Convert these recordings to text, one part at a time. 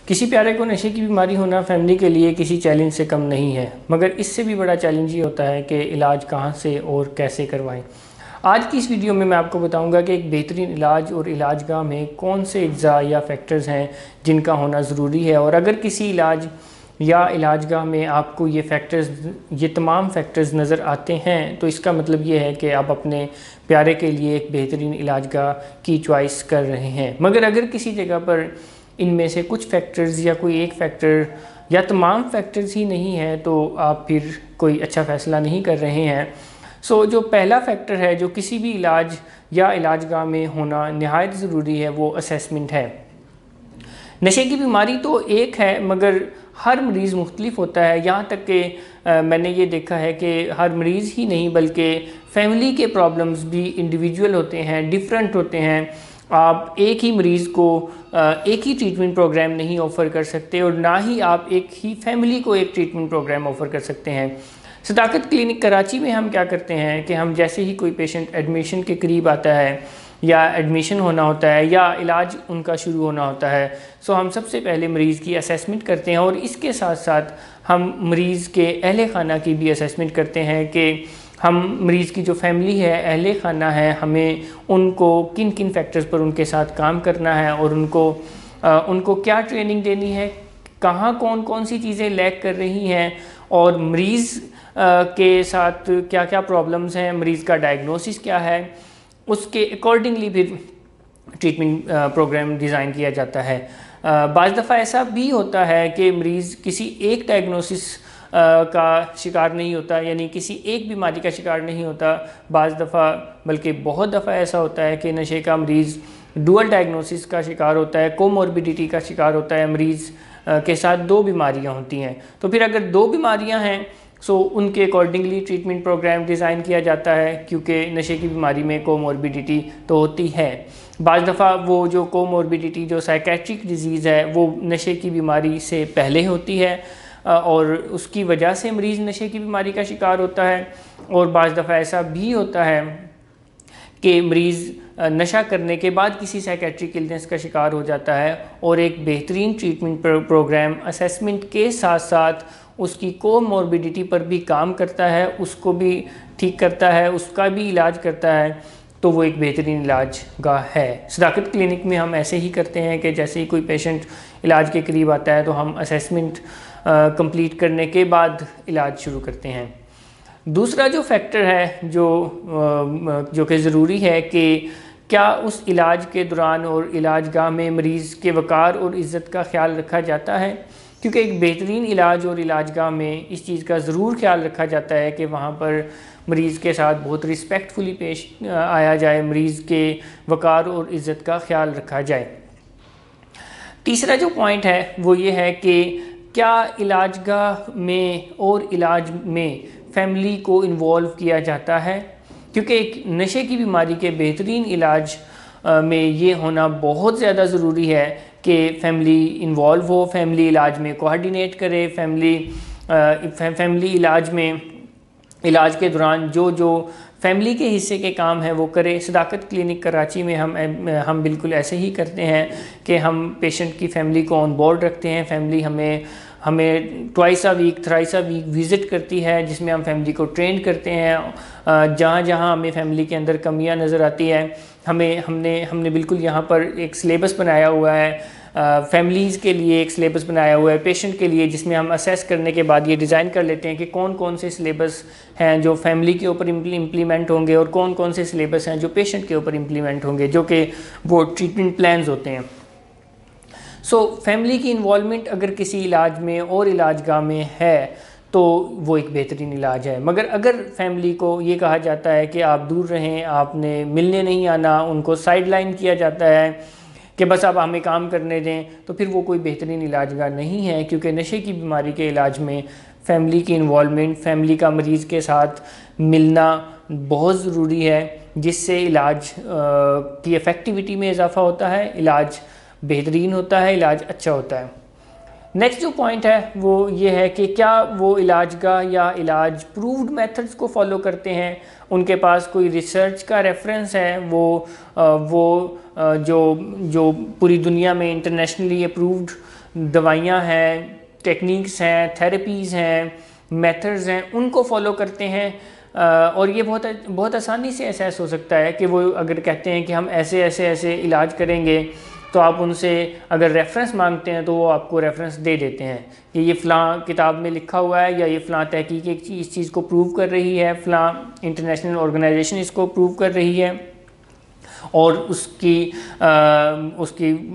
किसी प्यारे को नशे की बीमारी होना फैमिली के लिए किसी चैलेंज से कम नहीं है, मगर इससे भी बड़ा चैलेंज ये होता है कि इलाज कहाँ से और कैसे करवाएं। आज की इस वीडियो में मैं आपको बताऊंगा कि एक बेहतरीन इलाज और इलाजगाह में कौन से अज्जा या फैक्टर्स हैं जिनका होना ज़रूरी है, और अगर किसी इलाज या इलाजगाह में आपको ये तमाम फैक्टर्स नज़र आते हैं तो इसका मतलब ये है कि आप अपने प्यारे के लिए एक बेहतरीन इलाजगाह की चॉइस कर रहे हैं। मगर अगर किसी जगह पर इनमें से कुछ फैक्टर्स या कोई एक फैक्टर या तमाम फैक्टर्स ही नहीं है तो आप फिर कोई अच्छा फ़ैसला नहीं कर रहे हैं। जो पहला फैक्टर है जो किसी भी इलाज या इलाजगाह में होना नहायत ज़रूरी है वो असेसमेंट है। नशे की बीमारी तो एक है मगर हर मरीज़ मुख्तलिफ होता है। यहाँ तक कि मैंने ये देखा है कि हर मरीज़ ही नहीं बल्कि फैमिली के प्रॉब्लम्स भी इंडिविजुअल होते हैं, डिफरेंट होते हैं। आप एक ही मरीज़ को एक ही ट्रीटमेंट प्रोग्राम नहीं ऑफ़र कर सकते और ना ही आप एक ही फैमिली को एक ट्रीटमेंट प्रोग्राम ऑफ़र कर सकते हैं। सदाकत क्लिनिक कराची में हम क्या करते हैं कि हम जैसे ही कोई पेशेंट एडमिशन के करीब आता है या एडमिशन होना होता है या इलाज उनका शुरू होना होता है, हम सबसे पहले मरीज़ की असेसमेंट करते हैं और इसके साथ साथ हम मरीज़ के अहले खाना की भी असेसमेंट करते हैं कि हम मरीज़ की जो फैमिली है, अहले खाना है, हमें उनको किन किन फैक्टर्स पर उनके साथ काम करना है और उनको क्या ट्रेनिंग देनी है, कहाँ कौन कौन सी चीज़ें लैक कर रही हैं और मरीज़ के साथ क्या क्या प्रॉब्लम्स हैं, मरीज़ का डायग्नोसिस क्या है, उसके अकॉर्डिंगली फिर ट्रीटमेंट प्रोग्राम डिज़ाइन किया जाता है। बाज़ दफ़ा ऐसा भी होता है कि मरीज़ किसी एक डायग्नोसिस का शिकार नहीं होता, यानी किसी एक बीमारी का शिकार नहीं होता। बाज़ दफ़ा बल्कि बहुत दफ़ा ऐसा होता है कि नशे का मरीज़ डुअल डायग्नोसिस का शिकार होता है, कोमॉर्बिडिटी का शिकार होता है, मरीज़ के साथ दो बीमारियां होती हैं। तो फिर अगर दो बीमारियां हैं उनके अकॉर्डिंगली ट्रीटमेंट प्रोग्राम डिज़ाइन किया जाता है, क्योंकि नशे की बीमारी में कोमॉर्बिडिटी तो होती है। बाज़ दफ़ा वो जो कोमॉर्बिडिटी जो साइकेट्रिक डिज़ीज़ है वो नशे की बीमारी से पहले होती है और उसकी वजह से मरीज़ नशे की बीमारी का शिकार होता है। और बाज़ दफ़ा ऐसा भी होता है कि मरीज़ नशा करने के बाद किसी साइकेट्रिक इलनेस का शिकार हो जाता है और एक बेहतरीन ट्रीटमेंट प्रोग्राम असेसमेंट के साथ साथ उसकी कोमॉर्बिडिटी पर भी काम करता है, उसको भी ठीक करता है, उसका भी इलाज करता है, तो वो एक बेहतरीन इलाजगाह है। सदाकत क्लिनिक में हम ऐसे ही करते हैं कि जैसे ही कोई पेशेंट इलाज के करीब आता है तो हम असेसमेंट कंप्लीट करने के बाद इलाज शुरू करते हैं। दूसरा जो फैक्टर है जो कि ज़रूरी है कि क्या उस इलाज के दौरान और इलाजगाह में मरीज़ के वक़ार और इज़्ज़त का ख्याल रखा जाता है, क्योंकि एक बेहतरीन इलाज और इलाजगाह में इस चीज़ का ज़रूर ख्याल रखा जाता है कि वहाँ पर मरीज़ के साथ बहुत रिस्पेक्टफुली पेश आया जाए, मरीज़ के वक़ार और इज़्ज़त का ख्याल रखा जाए। तीसरा जो पॉइंट है वो ये है कि क्या इलाजगाह में और इलाज में फैमिली को इन्वॉल्व किया जाता है, क्योंकि एक नशे की बीमारी के बेहतरीन इलाज में ये होना बहुत ज़्यादा ज़रूरी है कि फैमिली इन्वॉल्व हो, फैमिली इलाज में कोऑर्डिनेट करे, फैमिली इलाज के दौरान जो फैमिली के हिस्से के काम है वो करे। सदाकत क्लिनिक कराची में हम बिल्कुल ऐसे ही करते हैं कि हम पेशेंट की फैमिली को ऑन बोर्ड रखते हैं। फैमिली हमें twice a week, thrice a week visit करती है, जिसमें हम फैमिली को ट्रेन करते हैं। जहाँ हमें फैमिली के अंदर कमियां नज़र आती है हमने बिल्कुल यहाँ पर एक सिलेबस बनाया हुआ है, फैमिलीज़ के लिए एक सिलेबस बनाया हुआ है, पेशेंट के लिए, जिसमें हम असेस करने के बाद ये डिज़ाइन कर लेते हैं कि कौन कौन से सिलेबस हैं जो फैमिली के ऊपर इम्प्लीमेंट होंगे और कौन कौन से सिलेबस हैं जो पेशेंट के ऊपर इम्प्लीमेंट होंगे, जो कि वो ट्रीटमेंट प्लान्स होते हैं। फैमिली की इन्वॉल्वमेंट अगर किसी इलाज में और इलाजगाह में है तो वो एक बेहतरीन इलाज है। मगर अगर फैमिली को ये कहा जाता है कि आप दूर रहें, आपने मिलने नहीं आना, उनको साइडलाइन किया जाता है कि बस आप हमें काम करने दें, तो फिर वो कोई बेहतरीन इलाजगाह नहीं है, क्योंकि नशे की बीमारी के इलाज में फैमिली की इन्वॉल्वमेंट, फैमिली का मरीज़ के साथ मिलना बहुत ज़रूरी है, जिससे इलाज की इफ़ेक्टिविटी में इजाफ़ा होता है, इलाज बेहतरीन होता है, इलाज अच्छा होता है। नेक्स्ट जो पॉइंट है वो ये है कि क्या वो इलाजगाह या इलाज प्रूव्ड मेथड्स को फॉलो करते हैं, उनके पास कोई रिसर्च का रेफरेंस है, जो पूरी दुनिया में इंटरनेशनली अप्रूव्ड दवाइयाँ हैं, टेक्निक्स हैं, थेरेपीज़ हैं, मेथड्स हैं, उनको फॉलो करते हैं। और ये बहुत आसानी से एहसास हो सकता है कि वो अगर कहते हैं कि हम ऐसे ऐसे ऐसे इलाज करेंगे, तो आप उनसे अगर रेफरेंस मांगते हैं तो वो आपको रेफरेंस दे देते हैं कि ये फ़लाँ किताब में लिखा हुआ है, या ये फ़लाँ तहकीक इस चीज़ को प्रूव कर रही है, फ़लाँ इंटरनेशनल ऑर्गेनाइजेशन इसको प्रूव कर रही है। और उसकी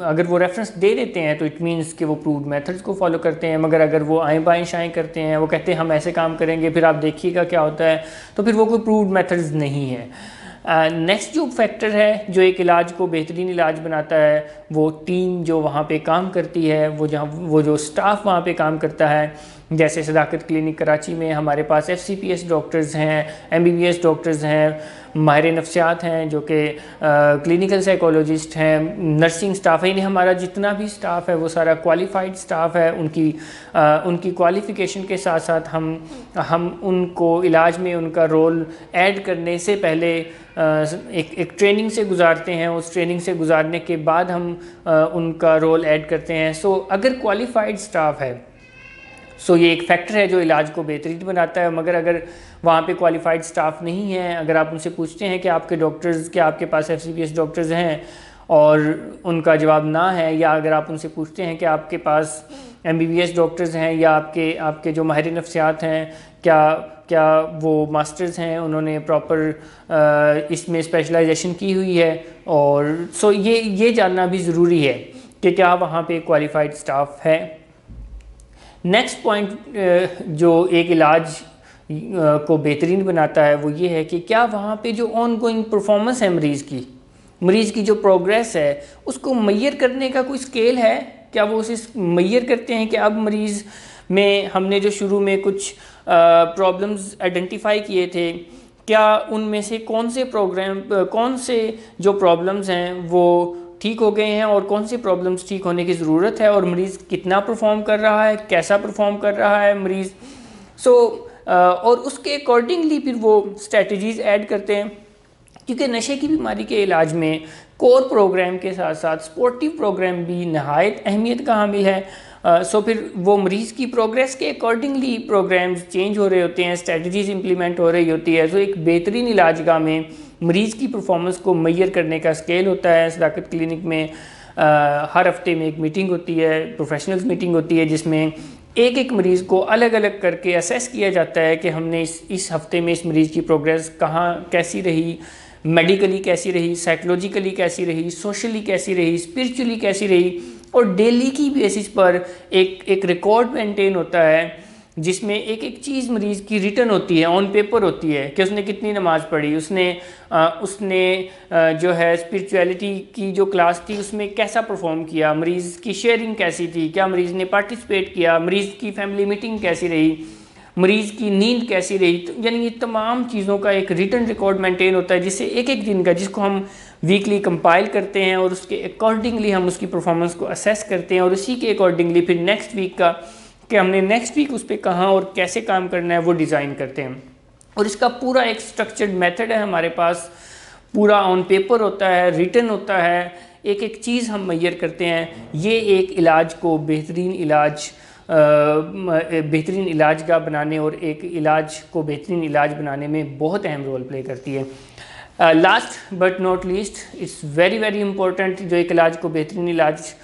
अगर वो रेफरेंस दे देते हैं तो इट मीन्स कि वो प्रूव्ड मेथड्स को फॉलो करते हैं। मगर अगर वो आएँ बाएँ शाएँ करते हैं, वो कहते हैं हम ऐसे काम करेंगे, फिर आप देखिएगा क्या होता है, तो फिर वो कोई प्रूव्ड मेथड्स नहीं है। नेक्स्ट जो फैक्टर है जो एक इलाज को बेहतरीन इलाज बनाता है, वो टीम जो वहाँ पे काम करती है, वो जो स्टाफ वहाँ पे काम करता है। जैसे सदाकत क्लिनिक कराची में हमारे पास FCPS डॉक्टर्स हैं, MBBS डॉक्टर्स हैं, माहिर नफ्सियात हैं जो कि क्लिनिकल साइकोलॉजिस्ट हैं, नर्सिंग स्टाफ है, यानी हमारा जितना भी स्टाफ है वो सारा क्वालिफाइड स्टाफ है। उनकी क्वालिफ़िकेशन के साथ साथ हम उनको इलाज में उनका रोल ऐड करने से पहले एक ट्रेनिंग से गुजारते हैं। उस ट्रेनिंग से गुजारने के बाद हम उनका रोल ऐड करते हैं। सो अगर क्वालिफाइड स्टाफ है, सो ये एक फैक्टर है जो इलाज को बेहतरीन बनाता है। मगर अगर वहाँ पे क्वालिफाइड स्टाफ नहीं है, अगर आप उनसे पूछते हैं कि आपके डॉक्टर्स, क्या आपके पास FCPS डॉक्टर्स हैं, और उनका जवाब ना है, या अगर आप उनसे पूछते हैं कि आपके पास MBBS डॉक्टर्स हैं, या आपके जो माहिर नफ्सियात हैं, क्या वो मास्टर्स हैं, उन्होंने प्रॉपर इसमें स्पेशलाइजेशन की हुई है, और सो ये जानना भी ज़रूरी है कि क्या वहाँ पे क्वालिफाइड स्टाफ है। नेक्स्ट पॉइंट जो एक इलाज को बेहतरीन बनाता है वो ये है कि क्या वहाँ पे जो ऑनगोइंग परफॉर्मेंस है मरीज़ की जो प्रोग्रेस है, उसको मेजर करने का कोई स्केल है। क्या वो उसे मेजर करते हैं कि अब मरीज़ में हमने जो शुरू में कुछ प्रॉब्लम्स आइडेंटिफाई किए थे, क्या उनमें से कौन से जो प्रॉब्लम्स हैं वो ठीक हो गए हैं, और कौन सी प्रॉब्लम्स ठीक होने की ज़रूरत है, और मरीज़ कितना परफॉर्म कर रहा है, कैसा परफॉर्म कर रहा है मरीज़। और उसके अकॉर्डिंगली फिर वो स्ट्रेटजीज़ ऐड करते हैं। क्योंकि नशे की बीमारी के इलाज में कोर प्रोग्राम के साथ साथ स्पोर्टिव प्रोग्राम भी नहायत अहमियत का हामिल है। सो फिर वो मरीज़ की प्रोग्रेस के अकॉर्डिंगली प्रोग्राम्स चेंज हो रहे होते हैं, स्ट्रेटजीज़ इंप्लीमेंट हो रही होती है। सो एक बेहतरीन इलाजगाह में मरीज़ की परफॉर्मेंस को मेजर करने का स्केल होता है। सदाकत क्लिनिक में हर हफ्ते में एक मीटिंग होती है, प्रोफेशनल्स मीटिंग होती है, जिसमें एक मरीज़ को अलग अलग करके असेस किया जाता है कि हमने इस हफ्ते में इस मरीज़ की प्रोग्रेस कैसी रही, मेडिकली कैसी रही, साइकोलॉजिकली कैसी रही, सोशली कैसी रही, स्पिरिचुअली कैसी रही। और डेली की बेसिस पर एक रिकॉर्ड मेंटेन होता है जिसमें एक चीज़ मरीज़ की रिटर्न होती है, ऑन पेपर होती है कि उसने कितनी नमाज़ पढ़ी, उसने जो है स्पिरिचुअलिटी की जो क्लास थी उसमें कैसा परफॉर्म किया, मरीज़ की शेयरिंग कैसी थी, क्या मरीज़ ने पार्टिसिपेट किया, मरीज़ की फैमिली मीटिंग कैसी रही, मरीज़ की नींद कैसी रही। तो यानी ये तमाम चीज़ों का एक रिटर्न रिकॉर्ड मेंटेन होता है, जिससे एक दिन का, जिसको हम वीकली कंपाइल करते हैं, और उसके अकॉर्डिंगली हम उसकी परफॉर्मेंस को असेस करते हैं, और उसी के अकॉर्डिंगली फिर नेक्स्ट वीक का कि हमने नेक्स्ट वीक उस पर कहाँ और कैसे काम करना है वो डिज़ाइन करते हैं। और इसका पूरा एक स्ट्रक्चर्ड मेथड है हमारे पास, पूरा ऑन पेपर होता है, रिटन होता है, एक चीज़ हम मेजर करते हैं। ये एक इलाज को बेहतरीन इलाजगाह बनाने और एक इलाज को बेहतरीन इलाज बनाने में बहुत अहम रोल प्ले करती है। Last but not least, it's very important, जो एक इलाज को बेहतरीन इलाज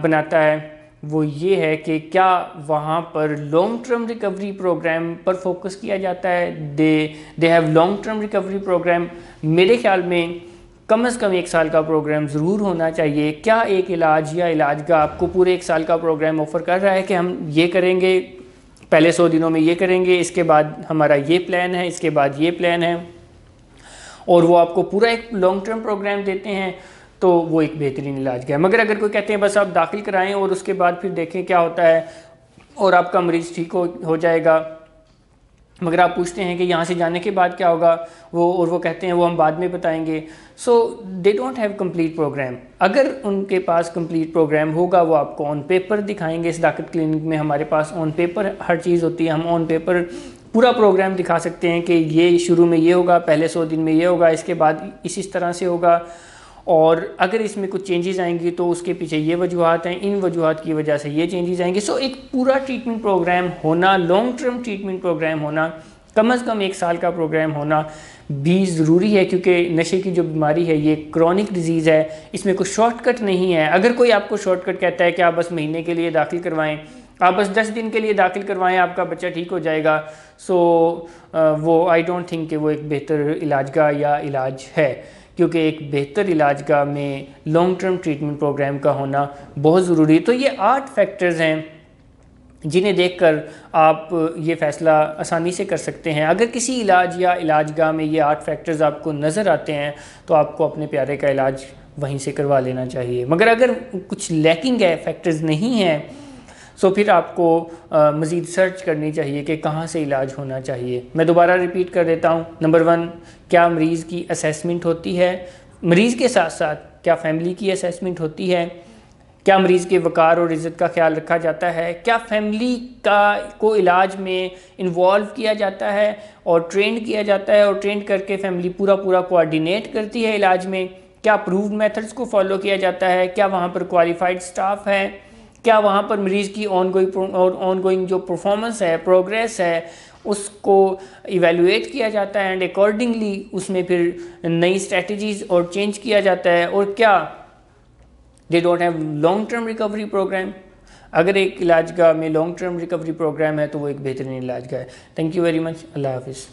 बनाता है वो ये है कि क्या वहाँ पर लॉन्ग टर्म रिकवरी प्रोग्राम पर फोकस किया जाता है। They have long term recovery program. मेरे ख्याल में कम से कम 1 साल का प्रोग्राम ज़रूर होना चाहिए। क्या एक इलाज या इलाजगाह आपको पूरे 1 साल का प्रोग्राम ऑफ़र कर रहा है कि हम ये करेंगे, पहले 100 दिनों में ये करेंगे, इसके बाद हमारा ये प्लान है, इसके बाद ये प्लान है, और वो आपको पूरा एक लॉन्ग टर्म प्रोग्राम देते हैं, तो वो एक बेहतरीन इलाज है। मगर अगर कोई कहते हैं बस आप दाखिल कराएं और उसके बाद फिर देखें क्या होता है और आपका मरीज़ ठीक हो जाएगा, मगर आप पूछते हैं कि यहाँ से जाने के बाद क्या होगा, वो कहते हैं वो हम बाद में बताएंगे। So they don't have complete program. अगर उनके पास कंप्लीट प्रोग्राम होगा वो आपको ऑन पेपर दिखाएंगे। सदाकत क्लिनिक में हमारे पास ऑन पेपर हर चीज़ होती है, हम ऑन पेपर पूरा प्रोग्राम दिखा सकते हैं कि ये शुरू में ये होगा, पहले 100 दिन में ये होगा, इसके बाद इस तरह से होगा, और अगर इसमें कुछ चेंजेस आएंगी तो उसके पीछे ये वजूहत हैं, इन वजूहत की वजह से ये चेंजेस आएंगे। सो एक पूरा ट्रीटमेंट प्रोग्राम होना, लॉन्ग टर्म ट्रीटमेंट प्रोग्राम होना, कम से कम 1 साल का प्रोग्राम होना भी ज़रूरी है, क्योंकि नशे की जो बीमारी है ये क्रॉनिक डिजीज़ है, इसमें कोई शॉर्टकट नहीं है। अगर कोई आपको शॉर्टकट कहता है कि आप बस महीने के लिए दाखिल करवाएं, आप बस 10 दिन के लिए दाखिल करवाएं, आपका बच्चा ठीक हो जाएगा, सो वो आई डोंट थिंक कि वो एक बेहतर इलाज का या इलाज है, क्योंकि एक बेहतर इलाज का में लॉन्ग टर्म ट्रीटमेंट प्रोग्राम का होना बहुत ज़रूरी है। तो ये 8 फैक्टर्स हैं जिन्हें देखकर आप ये फ़ैसला आसानी से कर सकते हैं। अगर किसी इलाज या इलाजगाह में ये 8 फैक्टर्स आपको नज़र आते हैं तो आपको अपने प्यारे का इलाज वहीं से करवा लेना चाहिए। मगर अगर कुछ लैकिंग है, फैक्टर्स नहीं हैं, सो फिर आपको मज़ीद सर्च करनी चाहिए कि कहाँ से इलाज होना चाहिए। मैं दोबारा रिपीट कर देता हूँ। नंबर 1, क्या मरीज़ की असेसमेंट होती है? मरीज़ के साथ साथ क्या फैमिली की असेसमेंट होती है? क्या मरीज़ के वक़ार और इज़्ज़त का ख्याल रखा जाता है? क्या फैमिली को इलाज में इन्वॉल्व किया जाता है और ट्रेंड किया जाता है, और ट्रेंड करके फैमिली पूरा कोऑर्डिनेट करती है इलाज में? क्या अप्रूव्ड मेथड्स को फॉलो किया जाता है? क्या वहाँ पर क्वालिफाइड स्टाफ है? क्या वहाँ पर मरीज़ की ऑनगोइंग जो परफॉर्मेंस है, प्रोग्रेस है, उसको इवेलुएट किया जाता है एंड अकॉर्डिंगली उसमें फिर नई स्ट्रेटजीज़ और चेंज किया जाता है? और क्या they don't have long term recovery program? अगर एक इलाज का में लॉन्ग टर्म रिकवरी प्रोग्राम है तो वो एक बेहतरीन इलाज का है। Thank you very much. अल्लाह हाफिज़।